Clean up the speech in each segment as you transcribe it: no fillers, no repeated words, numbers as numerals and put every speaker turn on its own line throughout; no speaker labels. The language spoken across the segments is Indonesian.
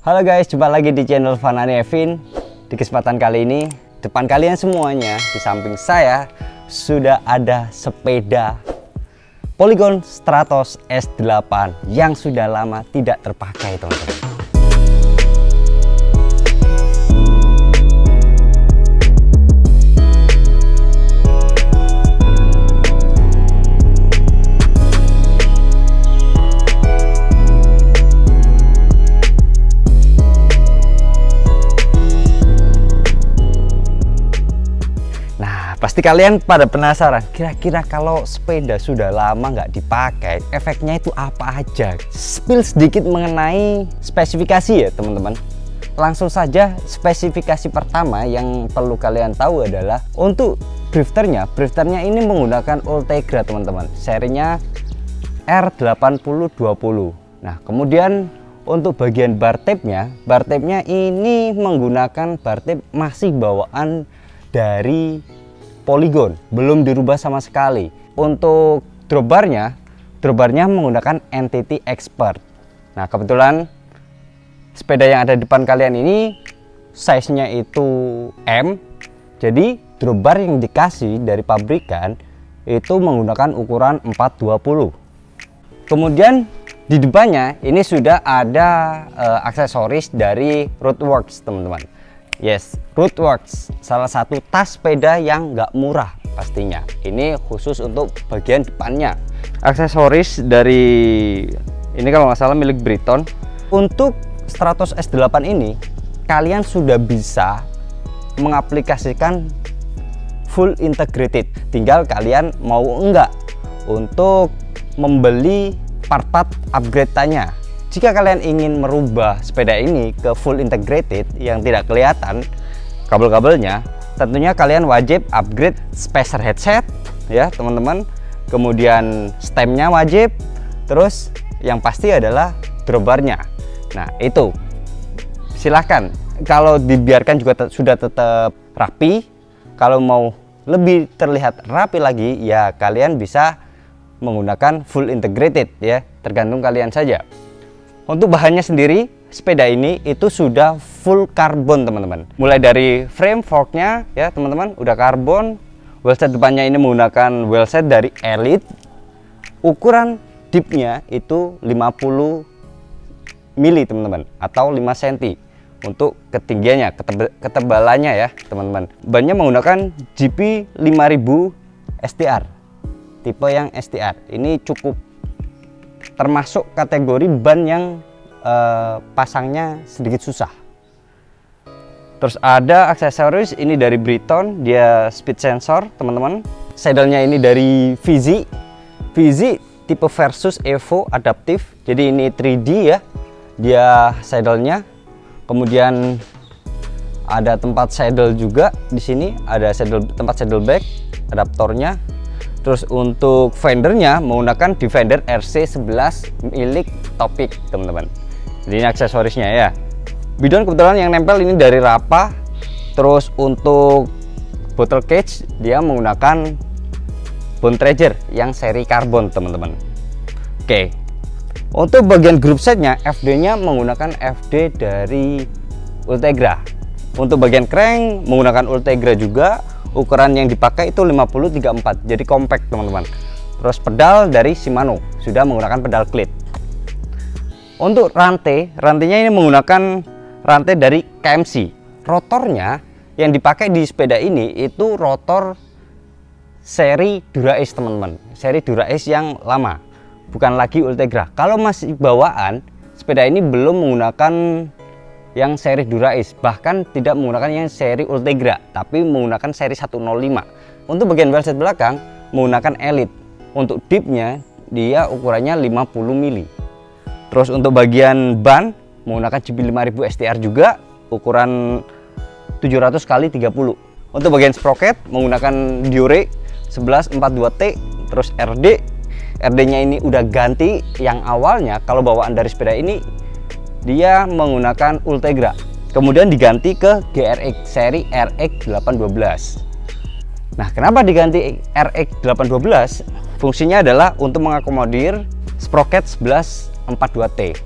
Halo guys, jumpa lagi di channel Fanani Evin. Di kesempatan kali ini, depan kalian semuanya, di samping saya sudah ada sepeda Polygon Stratos S8 yang sudah lama tidak terpakai, teman-teman. Pasti kalian pada penasaran, kira-kira kalau sepeda sudah lama nggak dipakai, efeknya itu apa aja? Spill sedikit mengenai spesifikasi ya teman-teman. Langsung saja, spesifikasi pertama yang perlu kalian tahu adalah untuk drifternya ini menggunakan Ultegra teman-teman. Serinya R8020. Nah, kemudian untuk bagian bar tape-nya ini menggunakan bar tape masih bawaan dari Polygon, belum dirubah sama sekali. Untuk dropbarnya menggunakan NTT Expert. Nah, kebetulan sepeda yang ada di depan kalian ini size-nya itu M. Jadi dropbar yang dikasih dari pabrikan itu menggunakan ukuran 420. Kemudian di depannya ini sudah ada aksesoris dari Roadworks teman-teman. Yes, Roadworks, salah satu tas sepeda yang nggak murah pastinya. Ini khusus untuk bagian depannya. Aksesoris dari ini kalau nggak salah milik Briton. Untuk Stratos S8 ini, kalian sudah bisa mengaplikasikan full integrated. Tinggal kalian mau enggak untuk membeli part-part upgrade-nya. Jika kalian ingin merubah sepeda ini ke full integrated yang tidak kelihatan kabel-kabelnya, tentunya kalian wajib upgrade spacer headset ya teman-teman. Kemudian stemnya wajib, terus yang pasti adalah dropbarnya. Nah itu silahkan, kalau dibiarkan juga sudah tetap rapi. Kalau mau lebih terlihat rapi lagi ya kalian bisa menggunakan full integrated ya, tergantung kalian saja. Untuk bahannya sendiri, sepeda ini itu sudah full karbon teman-teman. Mulai dari frame forknya ya teman-teman, udah karbon. Wheelset depannya ini menggunakan wheelset dari Elite. Ukuran dipnya itu 50 mili teman-teman, atau 5 cm. Untuk ketinggiannya, ketebalannya ya teman-teman. Bannya menggunakan GP 5000 STR, tipe yang STR. Ini cukup termasuk kategori ban yang pasangnya sedikit susah. Terus ada aksesoris ini dari Briton, dia speed sensor teman-teman. Saddle-nya ini dari Vizi tipe Versus Evo adaptif. Jadi ini 3D ya, dia saddle-nya. Kemudian ada tempat saddle juga di sini, ada tempat saddle bag, adaptornya. Terus untuk fendernya menggunakan Defender RC11 milik Topic teman-teman. Jadi ini aksesorisnya ya. Bidon kebetulan yang nempel ini dari Rappa. Terus untuk bottle cage dia menggunakan Bond Treasure yang seri karbon teman-teman. Oke. Untuk bagian group setnya, FD-nya menggunakan FD dari Ultegra. Untuk bagian crank menggunakan Ultegra juga. Ukuran yang dipakai itu 50-34, jadi compact teman-teman. Terus pedal dari Shimano, sudah menggunakan pedal klit. Untuk rantainya ini menggunakan rantai dari KMC. Rotornya yang dipakai di sepeda ini itu rotor seri Dura-Ace teman-teman. Seri Dura-Ace yang lama, bukan lagi Ultegra. Kalau masih bawaan, sepeda ini belum menggunakan yang seri Dura-Ace, bahkan tidak menggunakan yang seri Ultegra, tapi menggunakan seri 105. Untuk bagian wheelset belakang menggunakan Elite. Untuk dipnya dia ukurannya 50 mili. Terus untuk bagian ban menggunakan GP 5000 STR juga, ukuran 700 x 30. Untuk bagian sprocket menggunakan Diore 1142T. Terus RD-nya ini udah ganti. Yang awalnya kalau bawaan dari sepeda ini dia menggunakan Ultegra, kemudian diganti ke GRX seri RX812. Nah, kenapa diganti RX812? Fungsinya adalah untuk mengakomodir sprocket 1142T.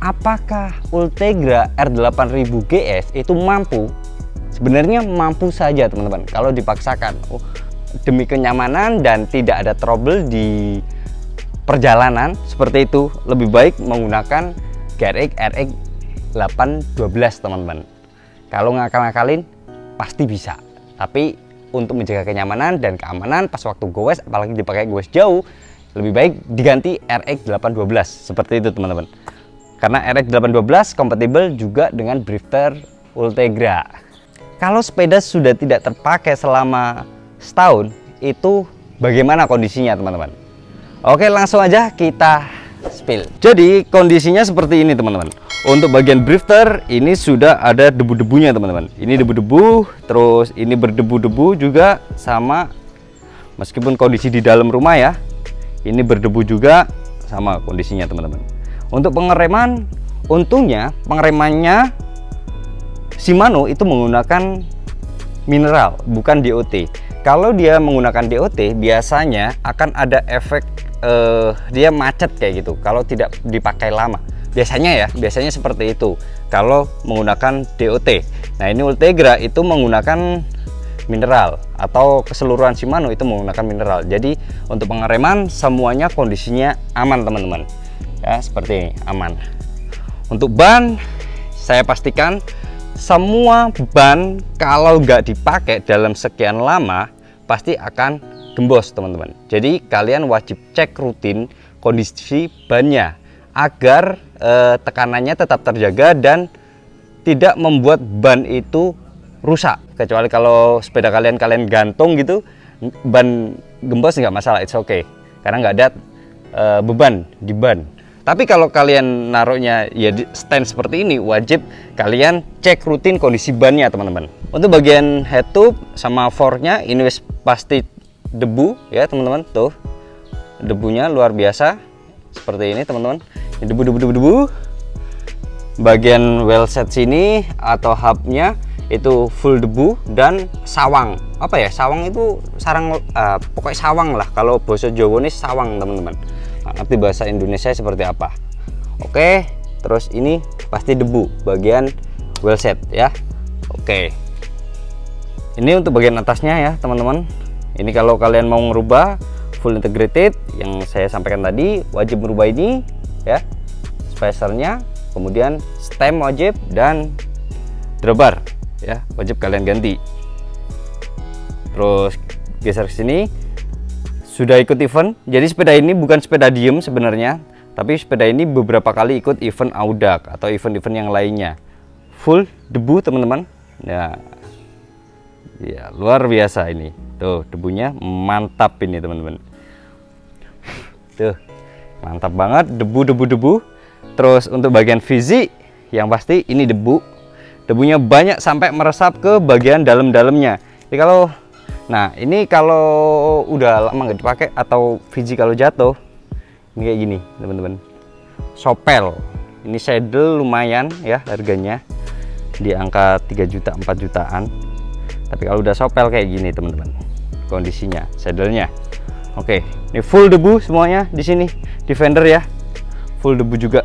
apakah Ultegra R8000 GS itu mampu? Sebenarnya mampu saja teman-teman kalau dipaksakan. Demi kenyamanan dan tidak ada trouble di perjalanan seperti itu, lebih baik menggunakan GRX RX 812 teman-teman. Kalau ngakal-ngakalin pasti bisa, tapi untuk menjaga kenyamanan dan keamanan pas waktu goes, apalagi dipakai goes jauh, lebih baik diganti RX 812 seperti itu teman-teman. Karena RX 812 kompatibel juga dengan drifter Ultegra. Kalau sepeda sudah tidak terpakai selama setahun, itu bagaimana kondisinya teman-teman? Oke, langsung aja kita spill. Jadi kondisinya seperti ini teman-teman. Untuk bagian drifter ini sudah ada debu-debunya teman-teman. Ini debu-debu, terus ini berdebu-debu juga sama. Meskipun kondisi di dalam rumah ya, ini berdebu juga sama kondisinya teman-teman. Untuk pengereman, untungnya pengeremannya Shimano itu menggunakan mineral, bukan DOT. Kalau dia menggunakan DOT, biasanya akan ada efek dia macet kayak gitu kalau tidak dipakai lama. Biasanya seperti itu kalau menggunakan DOT. Nah, ini Ultegra itu menggunakan mineral, atau keseluruhan Shimano itu menggunakan mineral. Jadi untuk pengereman semuanya kondisinya aman teman-teman. Ya, seperti ini, aman. Untuk ban, saya pastikan semua ban kalau nggak dipakai dalam sekian lama pasti akan gembos teman-teman. Jadi kalian wajib cek rutin kondisi bannya agar tekanannya tetap terjaga dan tidak membuat ban itu rusak. Kecuali kalau sepeda kalian gantung gitu, ban gembos nggak masalah, it's okay, karena nggak ada beban di ban. Tapi kalau kalian naruhnya ya di stand seperti ini, wajib kalian cek rutin kondisi bannya teman-teman. Untuk bagian head tube sama forknya ini pasti debu ya teman-teman. Tuh debunya luar biasa seperti ini teman-teman. Debu. Bagian well set sini atau hubnya itu full debu dan sawang. Apa ya, sawang itu sarang, pokoknya sawang lah. Kalau bahasa Jawa ini sawang teman-teman. Ngerti bahasa Indonesia seperti apa. Oke, terus ini pasti debu bagian well set ya. Oke, ini untuk bagian atasnya ya teman-teman. Ini kalau kalian mau ngerubah full integrated yang saya sampaikan tadi, wajib merubah ini ya, spacernya, kemudian stem wajib, dan drawbar ya wajib kalian ganti. Terus geser ke sini, sudah ikut event. Jadi sepeda ini bukan sepeda diem sebenarnya, tapi sepeda ini beberapa kali ikut event Audax atau event-event yang lainnya. Full debu teman-teman. Nah, ya luar biasa ini. Tuh debunya mantap ini teman-teman. Tuh mantap banget, debu. Terus untuk bagian fisik yang pasti ini debunya banyak sampai meresap ke bagian dalam-dalamnya. Jadi kalau udah lama nggak dipakai atau Visi kalau jatuh ini kayak gini teman-teman, sopel. Ini saddle lumayan ya, harganya di angka 3 juta 4 jutaan, tapi kalau udah sopel kayak gini teman-teman kondisinya saddlenya. Oke, ini full debu semuanya di sini. Defender ya full debu juga,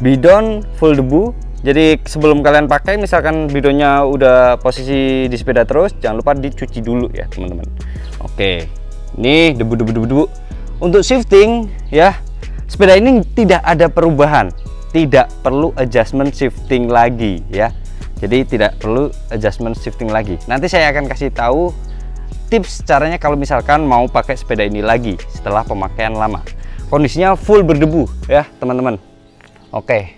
bidon full debu. Jadi sebelum kalian pakai, misalkan bidonnya udah posisi di sepeda terus, jangan lupa dicuci dulu ya teman-teman. Oke, ini debu. Untuk shifting ya, sepeda ini tidak ada perubahan, tidak perlu adjustment shifting lagi ya. Jadi tidak perlu adjustment shifting lagi. Nanti saya akan kasih tahu tips caranya kalau misalkan mau pakai sepeda ini lagi setelah pemakaian lama. Kondisinya full berdebu ya teman-teman. Oke,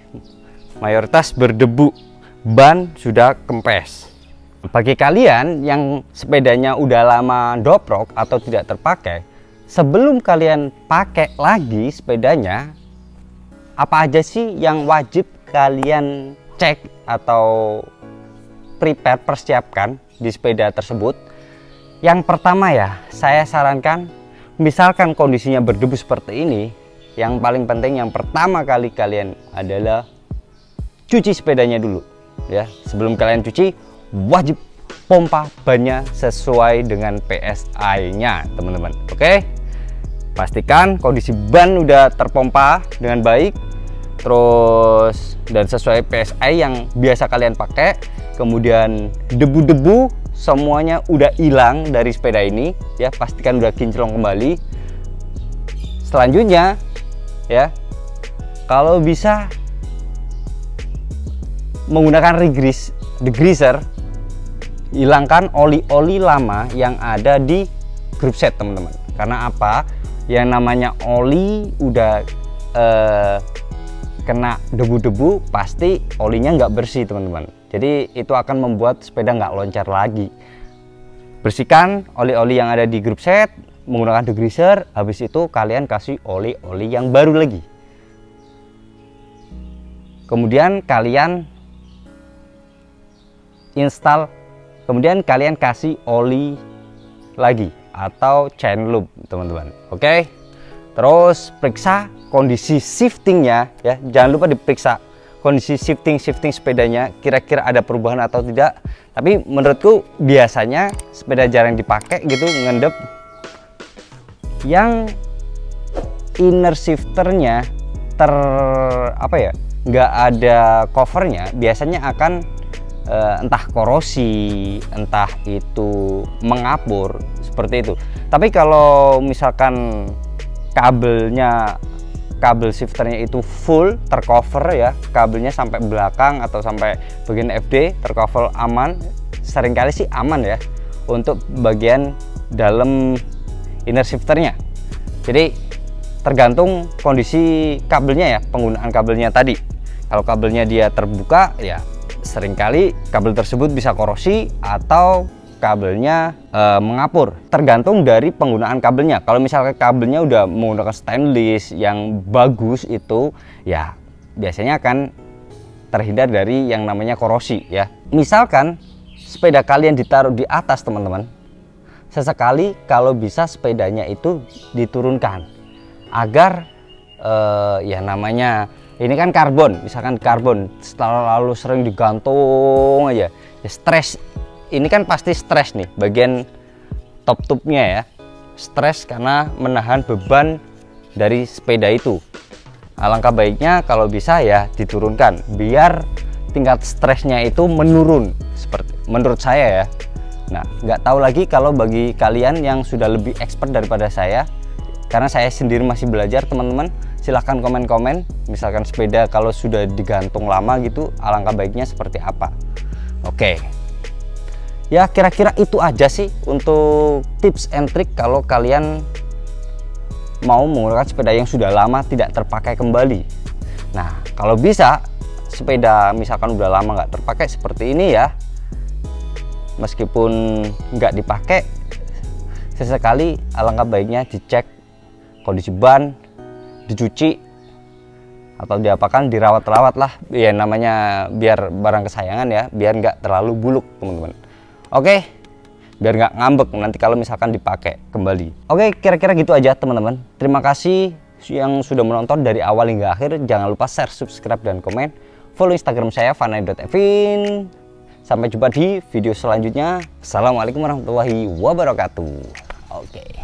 mayoritas berdebu, ban sudah kempes. Bagi kalian yang sepedanya udah lama doprok atau tidak terpakai, sebelum kalian pakai lagi sepedanya, apa aja sih yang wajib kalian cek atau persiapkan di sepeda tersebut? Yang pertama ya, saya sarankan, misalkan kondisinya berdebu seperti ini, yang paling penting yang pertama kali kalian adalah cuci sepedanya dulu ya. Sebelum kalian cuci, wajib pompa bannya sesuai dengan PSI nya teman-teman. Oke, pastikan kondisi ban udah terpompa dengan baik, terus dan sesuai PSI yang biasa kalian pakai. Kemudian debu-debu semuanya udah hilang dari sepeda ini ya, pastikan udah kinclong kembali. Selanjutnya ya, kalau bisa menggunakan degreaser, hilangkan oli-oli lama yang ada di group set teman-teman. Karena apa? Yang namanya oli udah kena debu-debu, pasti olinya nggak bersih teman-teman. Jadi itu akan membuat sepeda nggak loncat lagi. Bersihkan oli-oli yang ada di group set menggunakan degreaser. Habis itu kalian kasih oli-oli yang baru lagi. Kemudian kalian install, kemudian kalian kasih oli lagi atau chain loop teman-teman. Oke, terus periksa kondisi shiftingnya ya, jangan lupa diperiksa kondisi shifting sepedanya, kira-kira ada perubahan atau tidak. Tapi menurutku biasanya sepeda jarang dipakai gitu, ngendep yang inner shifternya nggak ada covernya, biasanya akan entah korosi, entah itu mengapur seperti itu. Tapi kalau misalkan kabel shifternya itu full tercover ya, kabelnya sampai belakang atau sampai bagian FD tercover aman, seringkali sih aman ya untuk bagian dalam inner shifternya. Jadi tergantung kondisi kabelnya ya, penggunaan kabelnya tadi. Kalau kabelnya dia terbuka ya, seringkali kabel tersebut bisa korosi atau kabelnya mengapur, tergantung dari penggunaan kabelnya. Kalau misalnya kabelnya udah menggunakan stainless yang bagus, itu ya biasanya akan terhindar dari yang namanya korosi ya. Misalkan sepeda kalian ditaruh di atas teman-teman, sesekali kalau bisa sepedanya itu diturunkan agar ya namanya ini kan karbon, misalkan karbon terlalu sering digantung aja ya, stres. Ini kan pasti stres nih bagian top tube-nya ya, stres karena menahan beban dari sepeda itu. Alangkah baiknya kalau bisa ya diturunkan biar tingkat stresnya itu menurun, seperti menurut saya ya. Nah, nggak tahu lagi kalau bagi kalian yang sudah lebih expert daripada saya, karena saya sendiri masih belajar teman-teman. Silahkan komen-komen, misalkan sepeda kalau sudah digantung lama gitu, alangkah baiknya seperti apa. Oke, ya kira-kira itu aja sih untuk tips and trick kalau kalian mau menggunakan sepeda yang sudah lama tidak terpakai kembali. Nah, kalau bisa sepeda misalkan udah lama nggak terpakai seperti ini ya, meskipun nggak dipakai, sesekali alangkah baiknya dicek kondisi ban, dicuci atau diapakan, dirawat-rawat lah ya, namanya biar barang kesayangan ya, biar nggak terlalu buluk teman-teman. Oke, biar nggak ngambek nanti kalau misalkan dipakai kembali. Oke, kira-kira gitu aja teman-teman. Terima kasih yang sudah menonton dari awal hingga akhir. Jangan lupa share, subscribe, dan komen. Follow Instagram saya vanai.evin. Sampai jumpa di video selanjutnya. Assalamualaikum warahmatullahi wabarakatuh. Oke.